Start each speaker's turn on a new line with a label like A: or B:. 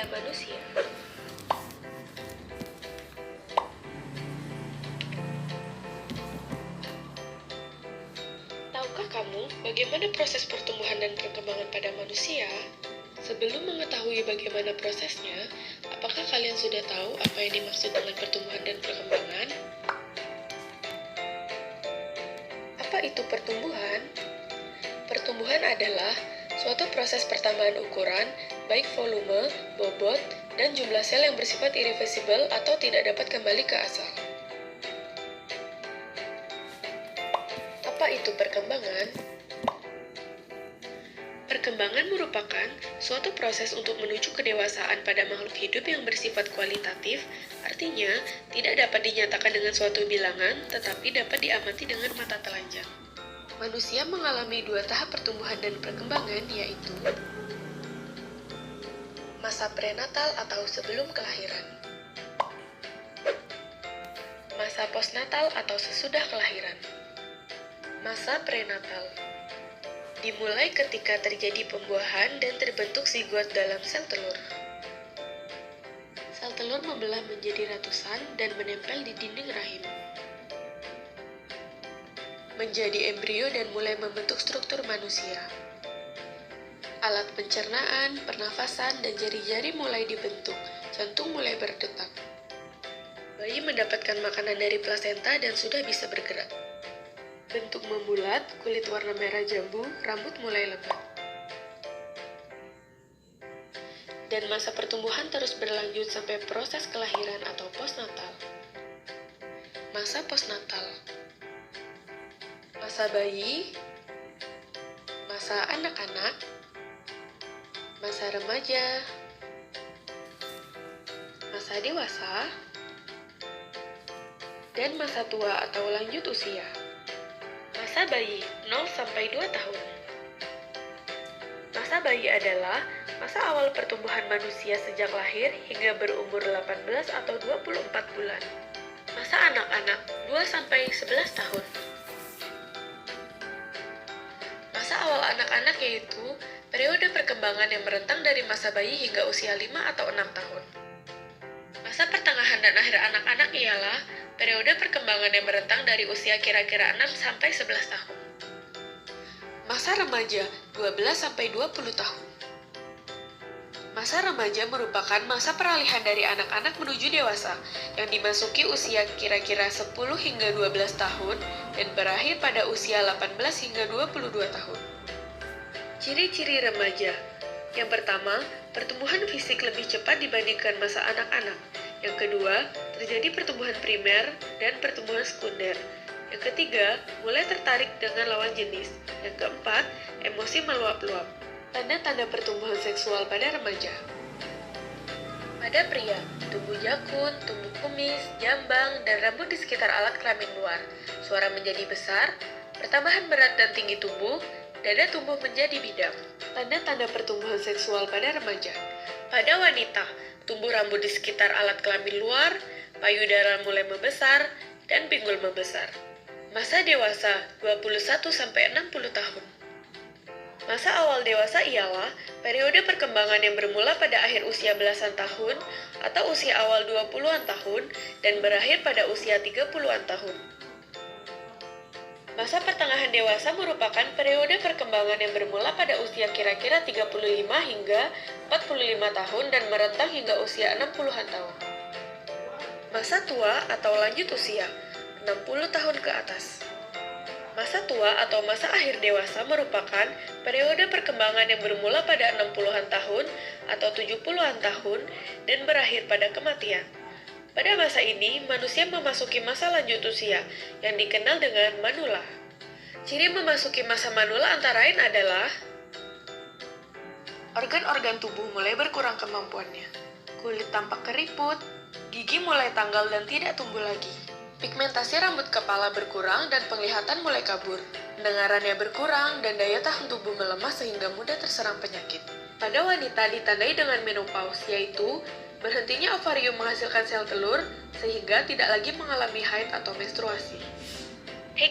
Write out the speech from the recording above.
A: pada manusia. Tahukah kamu bagaimana proses pertumbuhan dan perkembangan pada manusia? Sebelum mengetahui bagaimana prosesnya, apakah kalian sudah tahu apa yang dimaksud dengan pertumbuhan dan perkembangan? Apa itu pertumbuhan? Pertumbuhan adalah suatu proses pertambahan ukuran, baik volume, bobot, dan jumlah sel yang bersifat irreversibel atau tidak dapat kembali ke asal. Apa itu perkembangan? Perkembangan merupakan suatu proses untuk menuju kedewasaan pada makhluk hidup yang bersifat kualitatif, artinya tidak dapat dinyatakan dengan suatu bilangan, tetapi dapat diamati dengan mata telanjang. Manusia mengalami dua tahap pertumbuhan dan perkembangan, yaitu masa prenatal atau sebelum kelahiran, masa postnatal atau sesudah kelahiran. Masa prenatal dimulai ketika terjadi pembuahan dan terbentuk zigot dalam sel telur. Sel telur membelah menjadi ratusan dan menempel di dinding rahim, menjadi embrio dan mulai membentuk struktur manusia. Alat pencernaan, pernafasan, dan jari-jari mulai dibentuk, jantung mulai berdetak. Bayi mendapatkan makanan dari plasenta dan sudah bisa bergerak. Bentuk membulat, kulit warna merah jambu, rambut mulai lebat. Dan masa pertumbuhan terus berlanjut sampai proses kelahiran atau postnatal. Masa postnatal, masa bayi, masa anak-anak, masa remaja, masa dewasa, dan masa tua atau lanjut usia. Masa bayi 0-2 tahun. Masa bayi adalah masa awal pertumbuhan manusia sejak lahir hingga berumur 18 atau 24 bulan. Masa anak-anak 2-11 tahun. Masa awal anak-anak yaitu periode perkembangan yang merentang dari masa bayi hingga usia 5 atau 6 tahun. Masa pertengahan dan akhir anak-anak ialah periode perkembangan yang merentang dari usia kira-kira 6-11 tahun. Masa remaja 12-20 tahun. Masa remaja merupakan masa peralihan dari anak-anak menuju dewasa yang dimasuki usia kira-kira 10 hingga 12 tahun dan berakhir pada usia 18 hingga 22 tahun. Ciri-ciri remaja. Yang pertama, pertumbuhan fisik lebih cepat dibandingkan masa anak-anak. Yang kedua, terjadi pertumbuhan primer dan pertumbuhan sekunder. Yang ketiga, mulai tertarik dengan lawan jenis. Yang keempat, emosi meluap-luap. Tanda-tanda pertumbuhan seksual pada remaja. Pada pria, tumbuh jakun, tumbuh kumis, jambang, dan rambut di sekitar alat kelamin luar. Suara menjadi besar, pertambahan berat dan tinggi tubuh, dada tumbuh menjadi bidang. Tanda-tanda pertumbuhan seksual pada remaja. Pada wanita, tumbuh rambut di sekitar alat kelamin luar, payudara mulai membesar, dan pinggul membesar. Masa dewasa 21-60 tahun. Masa awal dewasa ialah periode perkembangan yang bermula pada akhir usia belasan tahun atau usia awal 20-an tahun dan berakhir pada usia 30-an tahun. Masa pertengahan dewasa merupakan periode perkembangan yang bermula pada usia kira-kira 35 hingga 45 tahun dan merentang hingga usia 60-an tahun. Masa tua atau lanjut usia 60 tahun ke atas. Masa tua atau masa akhir dewasa merupakan periode perkembangan yang bermula pada 60-an tahun atau 70-an tahun dan berakhir pada kematian. Pada masa ini, manusia memasuki masa lanjut usia yang dikenal dengan manula. Ciri memasuki masa manula antara lain adalah organ-organ tubuh mulai berkurang kemampuannya, kulit tampak keriput, gigi mulai tanggal dan tidak tumbuh lagi. Pigmentasi rambut kepala berkurang dan penglihatan mulai kabur. Pendengarannya berkurang dan daya tahan tubuh melemah sehingga mudah terserang penyakit. Pada wanita ditandai dengan menopause, yaitu berhentinya ovarium menghasilkan sel telur sehingga tidak lagi mengalami haid atau menstruasi.